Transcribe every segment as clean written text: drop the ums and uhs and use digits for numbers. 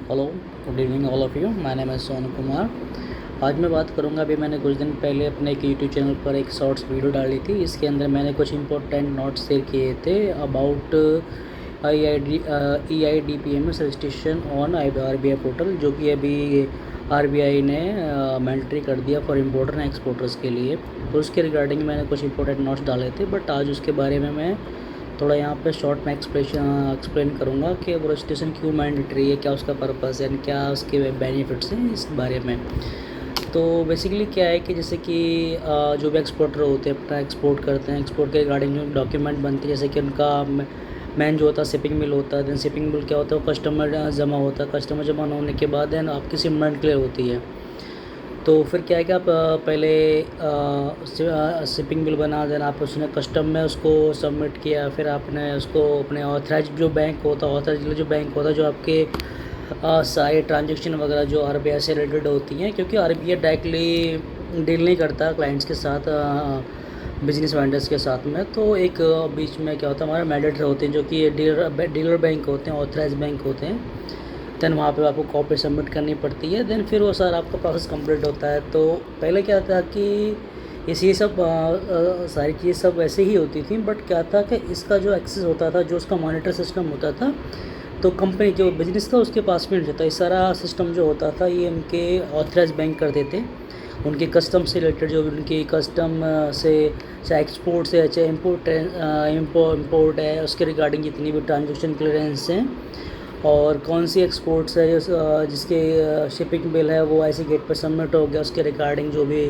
Hello, good evening all of you. My name is Sonu Kumar. आज मैं बात करूंगा, अभी मैंने कुछ दिन पहले अपने एक यूट्यूब चैनल पर एक शॉर्ट्स वीडियो डाली थी। इसके अंदर मैंने कुछ इंपॉर्टेंट नोट्स शेयर किए थे about EIDPMS registration on RBI portal, जो कि अभी RBI ने मैंडेटरी कर दिया फॉर इम्पोर्टर एंड एक्सपोर्टर्स के लिए। तो उसके रिगार्डिंग मैंने कुछ इंपॉर्टेंट नोट्स डाले थे, बट आज उसके बारे में मैं थोड़ा यहाँ पे शॉर्ट में एक्सप्लेन करूँगा कि वो रजिस्ट्रेशन क्यों मैंडेटरी है, क्या उसका पर्पस है, क्या उसके बेनिफिट्स हैं इस बारे में। तो बेसिकली क्या है कि जैसे कि जो भी एक्सपोर्टर होते हैं अपना एक्सपोर्ट करते हैं, एक्सपोर्ट के रिगार्डिंग जो डॉक्यूमेंट बनते हैं, जैसे कि उनका मेन जो होता है शिपिंग बिल होता है। देन शिपिंग बिल क्या होता है, वो कस्टमर जमा होता है। कस्टमर जमा होने के बाद देन आपकी शिपमेंट क्लियर होती है। तो फिर क्या है कि आप पहले शिपिंग बिल बना देना, आप उसने कस्टम में उसको सबमिट किया, फिर आपने उसको अपने ऑथराइज जो बैंक होता है, ऑथराइज जो बैंक होता है, जो आपके सारे ट्रांजेक्शन वगैरह जो RBI से रिलेटेड होती हैं, क्योंकि RBI डायरेक्टली डील नहीं करता क्लाइंट्स के साथ, बिजनेस वेंडर्स के साथ में। तो एक बीच में क्या होता है, हमारे मेडिएटर होते हैं जो कि डीलर बैंक होते हैं, ऑथराइज बैंक होते हैं। देन वहाँ पे आपको कॉपी सबमिट करनी पड़ती है। देन फिर वो सारा आपका प्रोसेस कंप्लीट होता है। तो पहले क्या था कि ये सब सारी चीज़ें सब वैसे ही होती थी, बट क्या था कि इसका जो एक्सेस होता था, जो उसका मॉनिटर सिस्टम होता था, तो कंपनी जो बिजनेस था उसके पास में नहीं होता। ये सारा सिस्टम जो होता था ये उनके ऑथराइज बैंक करते थे। उनके कस्टम से रिलेटेड जो भी उनकी कस्टम से, चाहे एक्सपोर्ट से, चाहे इम्पोर्ट है, उसके रिगार्डिंग जितनी भी ट्रांजेक्शन क्लियरेंस हैं, और कौन सी एक्सपोर्ट्स है जिसके शिपिंग बिल है वो ऐसे गेट पर सबमिट हो गया, उसके रिगार्डिंग जो भी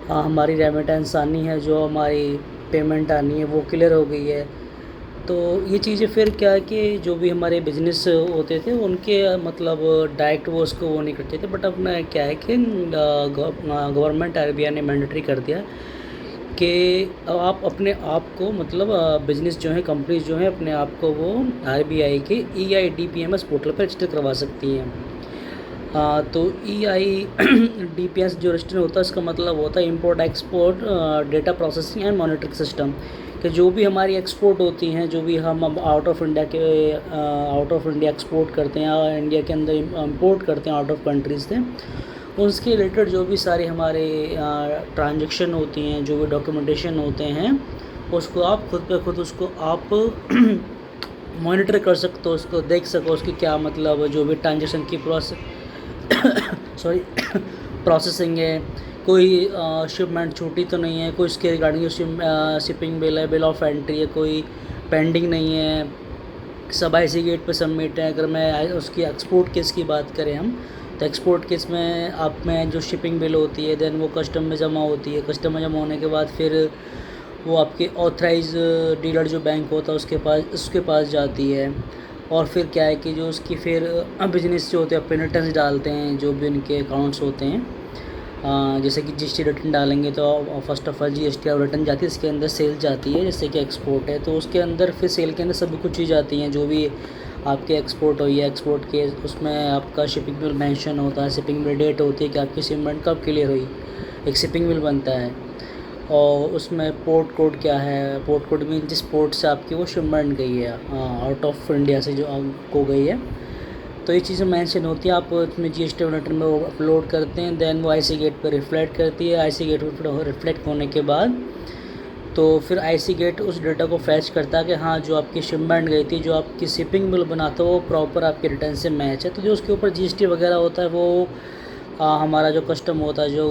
हमारी रेमिटेंस आनी है, जो हमारी पेमेंट आनी है, वो क्लियर हो गई है। तो ये चीज़ें फिर क्या है कि जो भी हमारे बिजनेस होते थे उनके मतलब डायरेक्ट वो उसको वो नहीं करते थे। बट अब ना क्या है कि गवर्नमेंट RBI ने मैंडेटरी कर दिया कि आप अपने आप को मतलब बिज़नेस जो है, कंपनीज जो है, अपने आप को वो RBI के EIDPMS पोर्टल पर रजिस्टर करवा सकती हैं। तो EIDPMS जो रजिस्टर होता है, इसका मतलब होता है import export data processing and monitoring system. कि जो भी हमारी एक्सपोर्ट होती हैं, जो भी हम अब आउट ऑफ इंडिया एक्सपोर्ट करते हैं या इंडिया के अंदर इम्पोर्ट करते हैं आउट ऑफ कंट्रीज़ से, उसके रिलेटेड जो भी सारे हमारे ट्रांजेक्शन होती हैं, जो भी डॉक्यूमेंटेशन होते हैं, उसको आप खुद पे खुद उसको आप मॉनिटर कर सकते हो, उसको देख सको, उसकी क्या मतलब जो भी ट्रांजेक्शन की प्रोसेसिंग है, कोई शिपमेंट छूटी तो नहीं है, कोई इसके रिगार्डिंग जो शिपिंग बिल है, बिल ऑफ एंट्री है, कोई पेंडिंग नहीं है, सब IC गेट पे सबमिट है। अगर मैं उसकी एक्सपोर्ट केस की बात करें हम, तो एक्सपोर्ट केस में आप में जो शिपिंग बिल होती है, देन वो कस्टम में जमा होती है। कस्टम में जमा होने के बाद फिर वो आपके ऑथराइज डीलर जो बैंक होता है उसके पास जाती है। और फिर क्या है कि जो उसकी फिर बिजनेस जो होते हैं अपने रिटर्न डालते हैं, जो भी उनके अकाउंट्स होते हैं, जैसे कि GST रिटर्न डालेंगे तो first of all GST return जाती है, इसके अंदर सेल जाती है। जैसे कि एक्सपोर्ट है तो उसके अंदर फिर सेल के अंदर सभी कुछ चीज़ आती हैं, जो भी आपके एक्सपोर्ट हुई है, एक्सपोर्ट के उसमें आपका शिपिंग बिल मेंशन होता है, शिपिंग बिल डेट होती है कि आपकी शिपमेंट कब क्लियर हुई, एक शिपिंग बिल बनता है। और उसमें पोर्ट कोड क्या है, पोर्ट कोड मीन जिस पोर्ट से आपकी वो शिपमेंट गई है, आउट ऑफ इंडिया से जो आपको गई है, तो ये चीज़ें मेंशन होती है। आप उसमें GST रिटर्न में वो अपलोड करते हैं, देन वो IC गेट पर रिफ्लेक्ट करती है। IC गेट पर रिफ्लेक्ट होने के बाद तो फिर IC गेट उस डेटा को फैच करता है कि हाँ, जो आपकी शिपमेंट गई थी, जो आपकी शिपिंग बिल बनाता है, वो प्रॉपर आपके रिटर्न से मैच है। तो जो उसके ऊपर GST वगैरह होता है वो हमारा जो कस्टम होता है, जो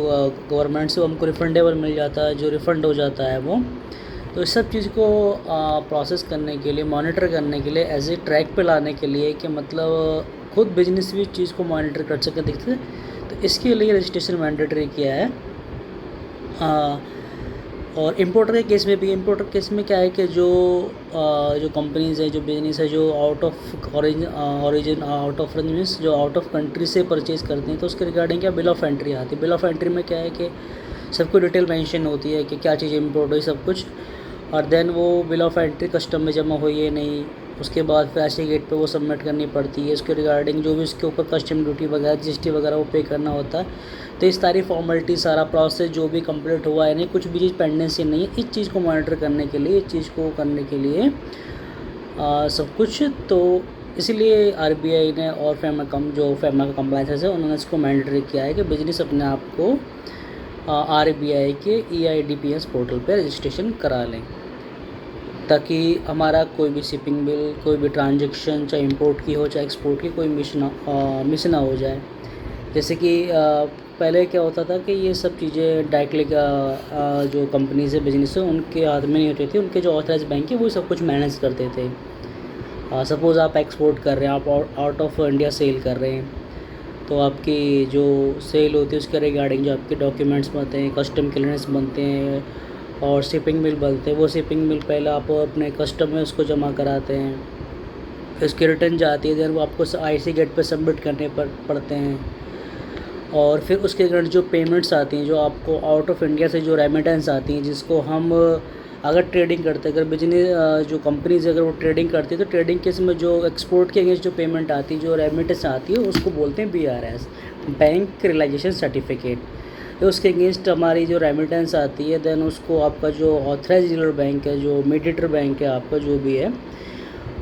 गवर्नमेंट से हमको रिफंडेबल मिल जाता है, जो रिफ़ंड हो जाता है वो। तो इस सब चीज़ को प्रोसेस करने के लिए, मॉनिटर करने के लिए, एज ए ट्रैक पे लाने के लिए कि मतलब खुद बिजनेस भी चीज़ को मॉनिटर कर सके, देखते। तो इसके लिए रजिस्ट्रेशन मैंडेटरी किया है। और इम्पोर्टर के केस में भी, इम्पोर्टर केस में क्या है कि जो कंपनीज़ है, जो बिज़नेस है, जो out of origin out of means जो आउट ऑफ कंट्री से परचेज़ करते हैं, तो उसके रिगार्डिंग क्या बिल ऑफ एंट्री आती है। बिल ऑफ एंट्री में क्या है कि सबको डिटेल मेंशन होती है कि क्या चीज़ इम्पोर्ट हुई, सब कुछ। और देन वो बिल ऑफ एंट्री कस्टम में जमा हुई है नहीं, उसके बाद फिर IC गेट पे वो सबमिट करनी पड़ती है। उसके रिगार्डिंग जो भी उसके ऊपर कस्टम ड्यूटी वगैरह, GST वगैरह वो पे करना होता है। तो इस सारी फॉर्मेलिटी, सारा प्रोसेस जो भी कंप्लीट हुआ है, नहीं कुछ भी चीज़ पेंडेंसी नहीं है, इस चीज़ को मॉनिटर करने के लिए, इस चीज़ को करने के लिए सब कुछ। तो इसीलिए आरबीआई ने और फेमा का कंप्लाइंसेस है उन्होंने इसको मैंडेटरी किया है कि बिजनेस अपने आप को आरबीआई के EIDPS पोर्टल पर रजिस्ट्रेशन करा लें, ताकि हमारा कोई भी शिपिंग बिल, कोई भी ट्रांजैक्शन, चाहे इंपोर्ट की हो चाहे एक्सपोर्ट की, कोई मिस ना हो जाए। जैसे कि पहले क्या होता था कि ये सब चीज़ें डायरेक्टली जो कंपनीज है, बिजनेस है, उनके हाथ में नहीं होती थी। उनके जो ऑथराइज बैंक है वो सब कुछ मैनेज करते थे। सपोज़ आप एक्सपोर्ट कर रहे हैं, आप आउट ऑफ इंडिया सेल कर रहे हैं, तो आपकी जो सेल होती है उसके रिगार्डिंग जो आपके डॉक्यूमेंट्स बनते हैं, कस्टम क्लियरेंस बनते हैं और शिपिंग बिल बनते हैं, वो शिपिंग बिल पहले आप अपने कस्टम में उसको जमा कराते हैं, फिर उसकी रिटर्न जाती है, देन वो आपको IC गेट पर सबमिट करने पड़ते हैं। और फिर उसके रिगार्डिंग जो पेमेंट्स आती हैं, जो आपको आउट ऑफ इंडिया से जो रेमिटेंस आती हैं, जिसको हम अगर ट्रेडिंग करते हैं, अगर बिजनेस जो कंपनीज अगर वो ट्रेडिंग करती है, तो ट्रेडिंग केस में जो एक्सपोर्ट के अगेंस्ट जो पेमेंट आती है, जो रेमिटेंस आती है, उसको बोलते हैं BRS, बैंक रियलाइजेशन सर्टिफिकेट। तो उसके अगेंस्ट हमारी जो रेमिटेंस आती है, देन उसको आपका जो ऑथराइज डीलर बैंक है, जो मीडिएटर बैंक है आपका जो भी है,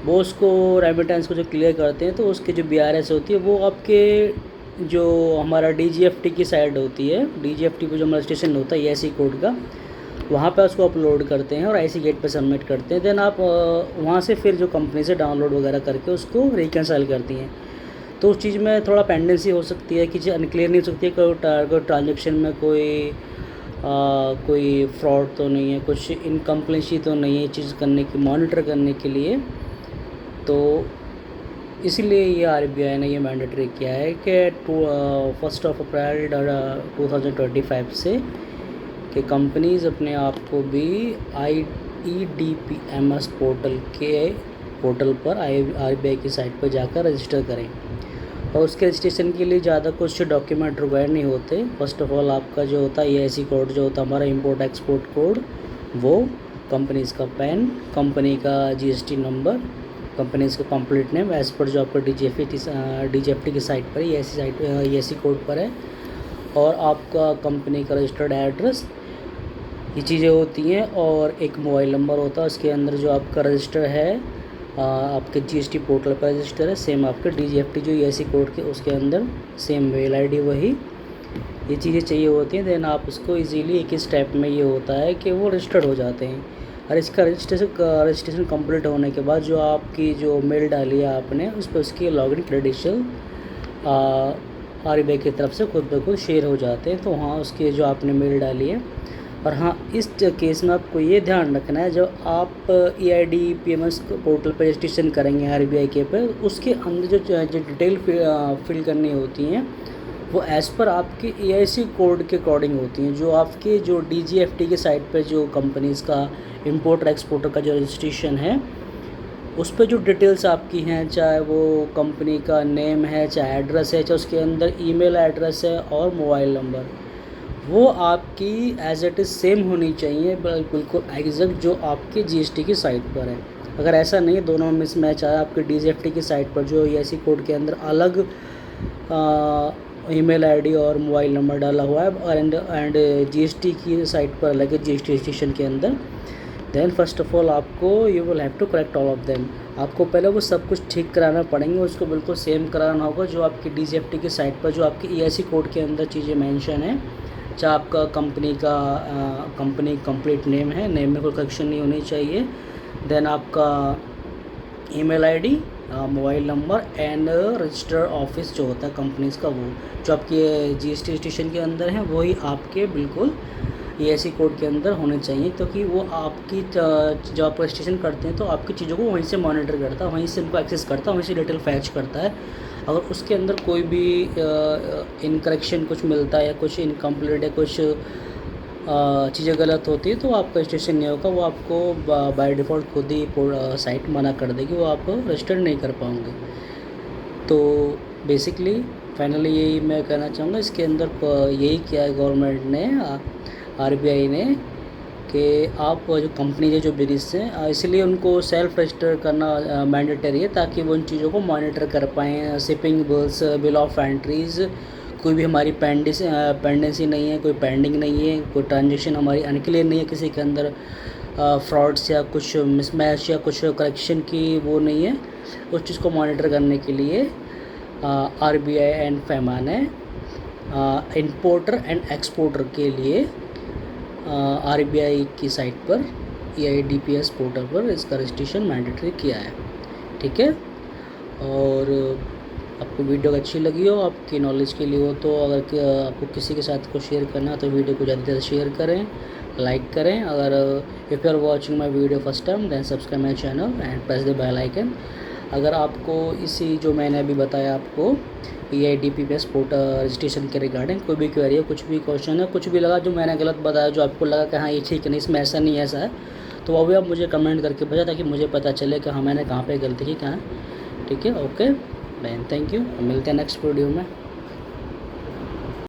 वो उसको रेमिटेंस को जो क्लियर करते हैं, तो उसकी जो BRS होती है वो आपके जो हमारा DGFT की साइड होती है, DGFT पे जो हमारा रजिस्ट्रेशन होता है EIC कोड का, वहाँ पे उसको अपलोड करते हैं और IC गेट पे सबमिट करते हैं। देन आप वहाँ से फिर जो कंपनी से डाउनलोड वगैरह करके उसको रिकन्साइल करती हैं। तो उस चीज़ में थोड़ा पेंडेंसी हो सकती है कि चीज़ अनक्लियर नहीं हो सकती है, कोई ट्रांजेक्शन में कोई फ्रॉड तो नहीं है, कुछ इनकम्प्लेंसी तो नहीं है चीज़ करने की, मॉनिटर करने के लिए। तो इसीलिए ये RBI ने ये मैंडेटरी किया है कि 1 अप्रैल 2025 से कि कंपनीज़ अपने आप को भी EIDPS पोर्टल पर RBI की साइट पर जाकर रजिस्टर करें। और उसके रजिस्ट्रेशन के लिए ज़्यादा कुछ डॉक्यूमेंट रिक्वायर नहीं होते। फर्स्ट ऑफ ऑल आपका जो होता है EIC कोड, जो होता है हमारा इंपोर्ट एक्सपोर्ट कोड, वो कंपनीज़ का पैन, कंपनी का GST नंबर, कंपनीज़ का कंप्लीट नेम एज़ पर जो आपका DGFT की साइट पर EIC कोड पर है, और आपका कंपनी का रजिस्टर्ड एड्रेस, ये चीज़ें होती हैं। और एक मोबाइल नंबर होता है, उसके अंदर जो आपका रजिस्टर है आपके GST पोर्टल पर रजिस्टर है, सेम आपके DGFT जो EIC कोड के उसके अंदर सेम मेल ID वही, ये चीज़ें चाहिए होती हैं। देन आप उसको इजीली एक ही स्टेप में ये होता है कि वो रजिस्टर्ड हो जाते हैं। और इसका रजिस्ट्रेशन कंप्लीट होने के बाद जो आपकी जो मेल डाली है आपने, उस पर उसकी लॉगिन क्रेडेंशियल RBI की तरफ से खुद ब खुद शेयर हो जाते हैं। तो हाँ, उसकी जो आपने मेल डाली है। और हाँ, इस केस में आपको ये ध्यान रखना है, जब आप EIDPS पोर्टल पर रजिस्ट्रेशन करेंगे RBI के पर, उसके अंदर जो डिटेल फिल करनी होती हैं वो एज़ पर आपके EIC कोड के अकॉर्डिंग होती हैं। जो आपके जो DGFT की साइट पर जो कंपनीज़ का इंपोर्टर एक्सपोर्टर का जो रजिस्ट्रेशन है, उस पर जो डिटेल्स आपकी हैं, चाहे वो कंपनी का नेम है, चाहे एड्रेस है, चाहे उसके अंदर ईमेल एड्रेस है और मोबाइल नंबर, वो आपकी एज इट इज़ सेम होनी चाहिए, बिल्कुल एग्जैक्ट जो आपके GST की साइट पर है। अगर ऐसा नहीं है, दोनों में मिसमैच आया, आपके DGFT की साइट पर जो EIC कोड के अंदर अलग ईमेल ID और मोबाइल नंबर डाला हुआ है, एंड GST की साइट पर अलग है, GST रजिस्ट्रेशन के अंदर, देन फर्स्ट ऑफ ऑल आपको you will have to correct all of them. आपको पहले वो सब कुछ ठीक कराना पड़ेंगे, उसको बिल्कुल सेम कराना होगा जो आपकी DGFT की साइट पर जो आपकी EIC कोड के अंदर चीज़ें मेंशन है, चाहे आपका कंपनी कंप्लीट नेम है, नेम में कोई करेक्शन नहीं होनी चाहिए, देन आपका email ID, mobile number and register office जो होता है कंपनीज़ का, वो जो आपके GST रजिस्ट्रेशन के अंदर है वही आपके बिल्कुल EIC कोड के अंदर होने चाहिए, क्योंकि वो आपकी जब आप रजिस्ट्रेशन करते हैं तो आपकी चीज़ों को वहीं से मॉनिटर करता है, वहीं से उनको एक्सेस करता है, वहीं से डिटेल फैच करता है। अगर उसके अंदर कोई भी इनकरेक्शन कुछ मिलता है या कुछ इनकम्प्लीट है, कुछ चीज़ें गलत होती है, तो आपका रजिस्ट्रेशन नहीं होगा, वो आपको बाय डिफ़ॉल्ट खुद ही साइट मना कर देगी, वो आप रजिस्टर नहीं कर पाओगे। तो बेसिकली फाइनली यही मैं कहना चाहूँगा, इसके अंदर यही किया है गवर्नमेंट ने, RBI ने, कि आप जो कंपनी है जो बिजनेस हैं, इसलिए उनको सेल्फ रजिस्टर करना मैंडेटरी है, ताकि वो उन चीज़ों को मॉनिटर कर पाएँ। Shipping bills, bill of entries, कोई भी हमारी पेंडेंसी नहीं है, कोई पेंडिंग नहीं है, कोई ट्रांजेक्शन हमारी अनक्लियर नहीं है, किसी के अंदर फ्रॉड्स या कुछ मिसमैच या कुछ करेक्शन की वो नहीं है, उस चीज़ को मॉनिटर करने के लिए RBI एंड फैमा ने इंपोर्टर एंड एक्सपोर्टर के लिए RBI की साइट पर EIDPS पोर्टल पर इसका रजिस्ट्रेशन मैंडेटरी किया है। ठीक है, और आपको वीडियो अच्छी लगी हो, आपकी नॉलेज के लिए हो, तो अगर आपको किसी के साथ को शेयर करना है तो वीडियो को ज़्यादा से ज़्यादा शेयर करें, लाइक करें। अगर if you are watching my video first time then subscribe my channel and press the bell icon. अगर आपको इसी जो मैंने अभी बताया आपको EIDPS पोर्टल रजिस्ट्रेशन के रिगार्डिंग कोई भी क्वेरी है, कुछ भी क्वेश्चन है, कुछ भी लगा जो मैंने गलत बताया, जो आपको लगा कि हाँ ये ठीक है, नहीं इसमें ऐसा नहीं ऐसा है, तो वो भी आप मुझे कमेंट करके बताएं ताकि मुझे पता चले कि हाँ मैंने कहाँ पे गलती की, कहाँ। ठीक है, ओके, थैंक यू, मिलते हैं नेक्स्ट वीडियो में।